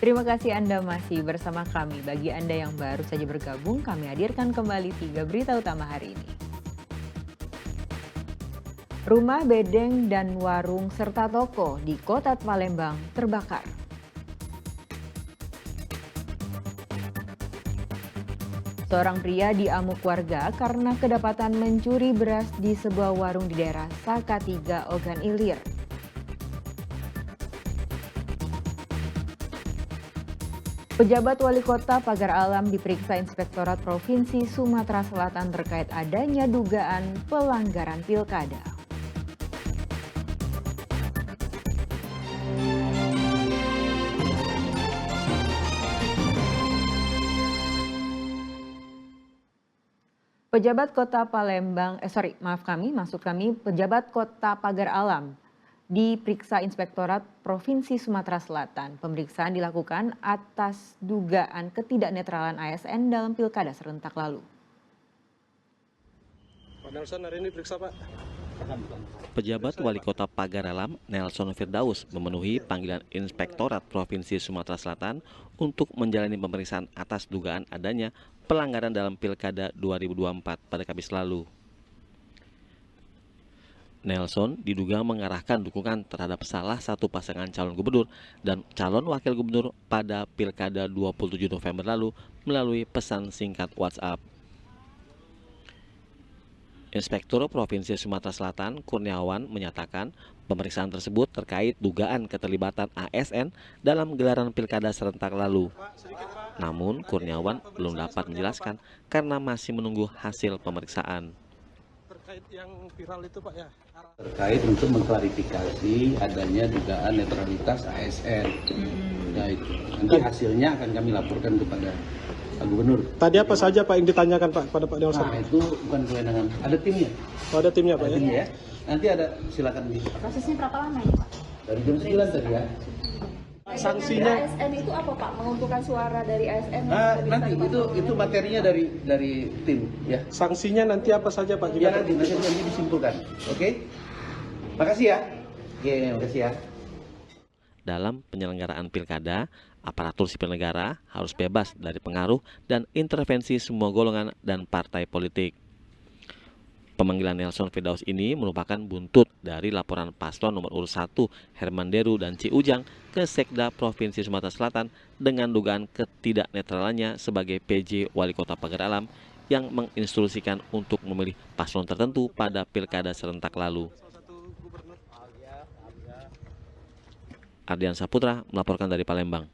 Terima kasih Anda masih bersama kami. Bagi Anda yang baru saja bergabung, kami hadirkan kembali 3 berita utama hari ini. Rumah bedeng dan warung serta toko di kota Palembang terbakar. Seorang pria diamuk warga karena kedapatan mencuri beras di sebuah warung di daerah Salatiga, Ogan Ilir. Pejabat Wali Kota Pagar Alam diperiksa Inspektorat Provinsi Sumatera Selatan terkait adanya dugaan pelanggaran pilkada. Pejabat Kota Palembang, Pejabat Kota Pagar Alam diperiksa Inspektorat Provinsi Sumatera Selatan. Pemeriksaan dilakukan atas dugaan ketidaknetralan ASN dalam pilkada serentak lalu. Pak Nelson hari ini periksa, Pak. Pejabat Wali Kota Pagar Alam, Nelson Firdaus, memenuhi panggilan Inspektorat Provinsi Sumatera Selatan untuk menjalani pemeriksaan atas dugaan adanya pelanggaran dalam Pilkada 2024 pada Kamis lalu. Nelson diduga mengarahkan dukungan terhadap salah satu pasangan calon gubernur dan calon wakil gubernur pada Pilkada 27 November lalu melalui pesan singkat WhatsApp. Inspektur Provinsi Sumatera Selatan, Kurniawan, menyatakan pemeriksaan tersebut terkait dugaan keterlibatan ASN dalam gelaran Pilkada serentak lalu. Namun, Kurniawan belum dapat menjelaskan karena masih menunggu hasil pemeriksaan. Terkait yang viral itu, Pak, ya? Terkait untuk mengklarifikasi adanya dugaan netralitas ASN. Ya, itu. Nanti hasilnya akan kami laporkan kepada Pak Gubernur. Tadi apa saja, Pak, yang ditanyakan, Pak, pada Pak Nelson? Nah, itu bukan kewenangan. Ada timnya. Oh, ada timnya, Pak, Ada ya? timnya, ya. Nanti ada, silakan. Prosesnya berapa lama ya, Pak? Dari jam 9 tadi ya. Sanksinya? ASN itu apa, Pak? Mengumpulkan suara dari ASN? Nanti itu materinya dari tim, ya. Sanksinya nanti apa saja, Pak? Ya, nanti disimpulkan. Oke? Makasih ya. Oke, makasih ya. Dalam penyelenggaraan pilkada, aparatur sipil negara harus bebas dari pengaruh dan intervensi semua golongan dan partai politik. Pemanggilan Nelson Firdaus ini merupakan buntut dari laporan paslon nomor urut 1 Herman Deru dan Ci Ujang ke Sekda Provinsi Sumatera Selatan dengan dugaan ketidaknetralannya sebagai PJ Wali Kota Pagar Alam yang menginstruksikan untuk memilih paslon tertentu pada pilkada serentak lalu. Ardian Saputra melaporkan dari Palembang.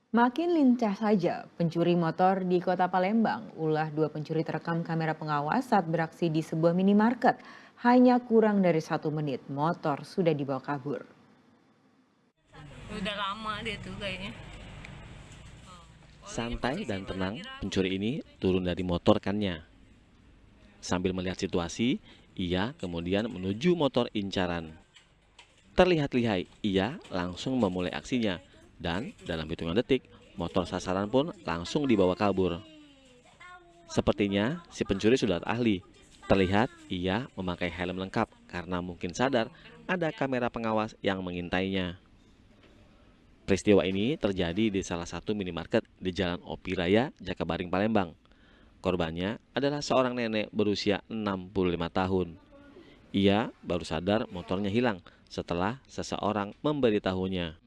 Makin lincah saja pencuri motor di kota Palembang. Ulah 2 pencuri terekam kamera pengawas saat beraksi di sebuah minimarket. Hanya kurang dari 1 menit, motor sudah dibawa kabur. Udah lama dia tuh kayaknya. Santai dan tenang, pencuri ini turun dari motor kannya. Sambil melihat situasi, ia kemudian menuju motor incaran. Terlihat lihai, ia langsung memulai aksinya. Dan dalam hitungan detik, motor sasaran pun langsung dibawa kabur. Sepertinya si pencuri sudah ahli. Terlihat ia memakai helm lengkap karena mungkin sadar ada kamera pengawas yang mengintainya. Peristiwa ini terjadi di salah satu minimarket di Jalan Opi Raya, Jakabaring, Palembang. Korbannya adalah seorang nenek berusia 65 tahun. Ia baru sadar motornya hilang setelah seseorang memberitahunya.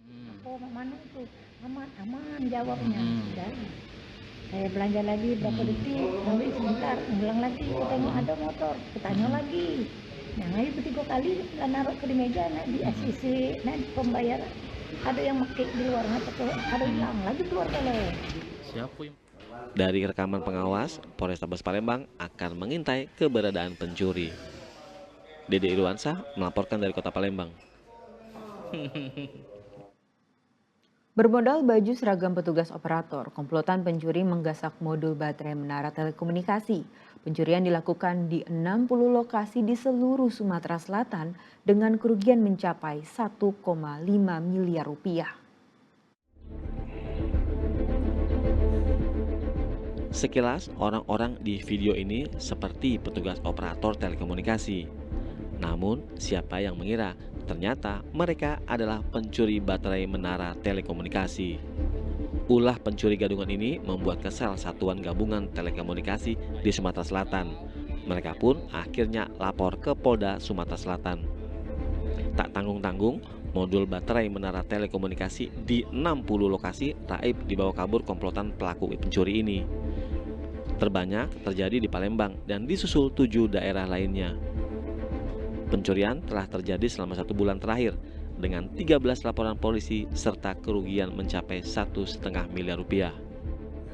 Oh, mana itu? Aman jawabnya. Dari saya belanja lagi berapa detik, ambil sebentar, ngulang lagi, tengok ada motor, tanya lagi. Yang ayo 3 kali lah naruh ke di meja, nah di ACC, nah di pembayaran. Ada yang pakai di luar, ada hilang lagi keluar kalau. Dari rekaman pengawas, Polrestabes Palembang akan mengintai keberadaan pencuri. Dede Irwansyah melaporkan dari Kota Palembang. Bermodal baju seragam petugas operator, komplotan pencuri menggasak modul baterai menara telekomunikasi. Pencurian dilakukan di 60 lokasi di seluruh Sumatera Selatan dengan kerugian mencapai 1,5 miliar rupiah. Sekilas orang-orang di video ini seperti petugas operator telekomunikasi. Namun siapa yang mengira Ternyata mereka adalah pencuri baterai menara telekomunikasi. Ulah pencuri gadungan ini membuat kesal Satuan Gabungan Telekomunikasi di Sumatera Selatan. Mereka pun akhirnya lapor ke Polda Sumatera Selatan. Tak tanggung-tanggung, modul baterai menara telekomunikasi di 60 lokasi raib dibawa kabur komplotan pelaku pencuri ini. Terbanyak terjadi di Palembang dan disusul 7 daerah lainnya. Pencurian telah terjadi selama 1 bulan terakhir dengan 13 laporan polisi serta kerugian mencapai 1,5 miliar rupiah.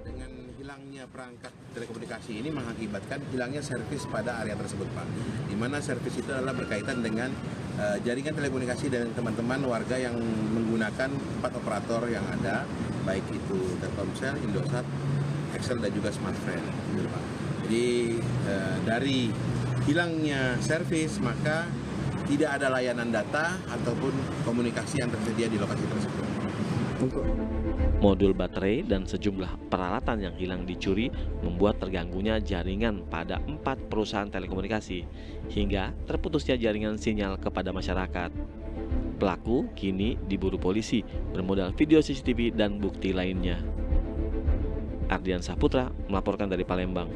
Dengan hilangnya perangkat telekomunikasi ini mengakibatkan hilangnya servis pada area tersebut, Pak. Di mana servis itu adalah berkaitan dengan jaringan telekomunikasi dan teman-teman warga yang menggunakan 4 operator yang ada, baik itu Telkomsel, Indosat, Excel dan juga Smartfren. Jadi dari hilangnya servis maka tidak ada layanan data ataupun komunikasi yang tersedia di lokasi tersebut. Modul baterai dan sejumlah peralatan yang hilang dicuri membuat terganggunya jaringan pada 4 perusahaan telekomunikasi hingga terputusnya jaringan sinyal kepada masyarakat. Pelaku kini diburu polisi bermodal video CCTV dan bukti lainnya. Ardian Saputra melaporkan dari Palembang.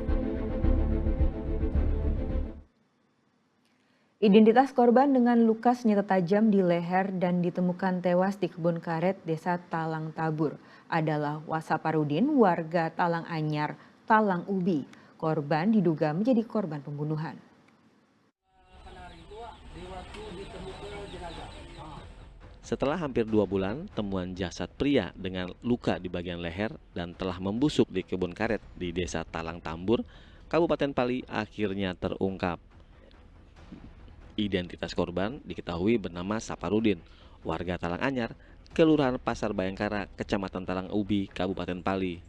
Identitas korban dengan luka senjata tajam di leher dan ditemukan tewas di kebun karet Desa Talang Tabur adalah Wasaparudin, warga Talang Anyar, Talang Ubi. Korban diduga menjadi korban pembunuhan. Setelah hampir 2 bulan, temuan jasad pria dengan luka di bagian leher dan telah membusuk di kebun karet di Desa Talang Tambur, Kabupaten Pali akhirnya terungkap. Identitas korban diketahui bernama Saparudin, warga Talang Anyar, Kelurahan Pasar Bayangkara, Kecamatan Talang Ubi, Kabupaten Pali.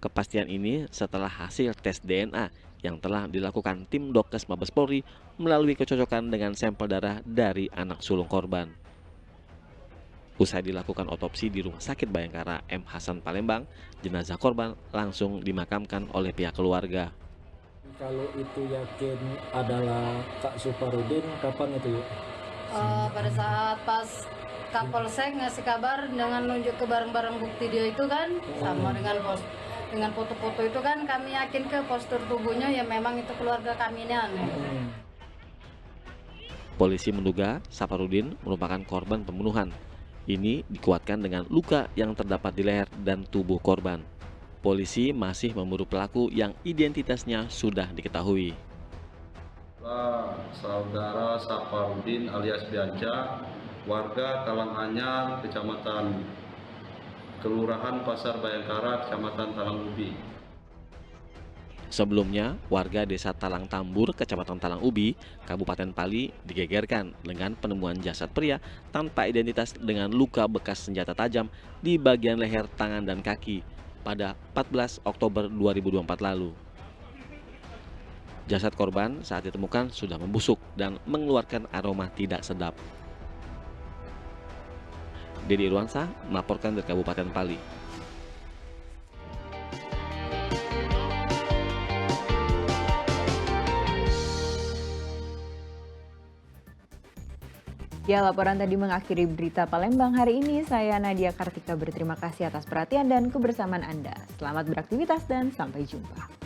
Kepastian ini setelah hasil tes DNA yang telah dilakukan tim Dokes Mabes Polri melalui kecocokan dengan sampel darah dari anak sulung korban. Usai dilakukan otopsi di Rumah Sakit Bayangkara M. Hasan Palembang, jenazah korban langsung dimakamkan oleh pihak keluarga. Kalau itu yakin adalah Kak Saparudin, kapan itu yuk? Pada saat pas Kapolsek ngasih kabar dengan nunjuk ke barang-barang bukti dia itu kan, sama dengan foto-foto itu kan kami yakin ke postur tubuhnya ya memang itu keluarga kami ini aneh. Polisi menduga Saparudin merupakan korban pembunuhan. Ini dikuatkan dengan luka yang terdapat di leher dan tubuh korban. Polisi masih memburu pelaku yang identitasnya sudah diketahui. Saudara Saparudin alias Bianca, warga Talang Anyar, Kecamatan Kelurahan Pasar Bayangkara, Kecamatan Talang Ubi. Sebelumnya, warga Desa Talang Tambur, Kecamatan Talang Ubi, Kabupaten Pali digegerkan dengan penemuan jasad pria tanpa identitas dengan luka bekas senjata tajam di bagian leher, tangan, dan kaki pada 14 Oktober 2024 lalu. Jasad korban saat ditemukan sudah membusuk dan mengeluarkan aroma tidak sedap. Dedi Irwansyah melaporkan dari Kabupaten Pali. Ya, laporan tadi mengakhiri berita Palembang hari ini. Saya Nadia Kartika berterima kasih atas perhatian dan kebersamaan Anda. Selamat beraktivitas dan sampai jumpa.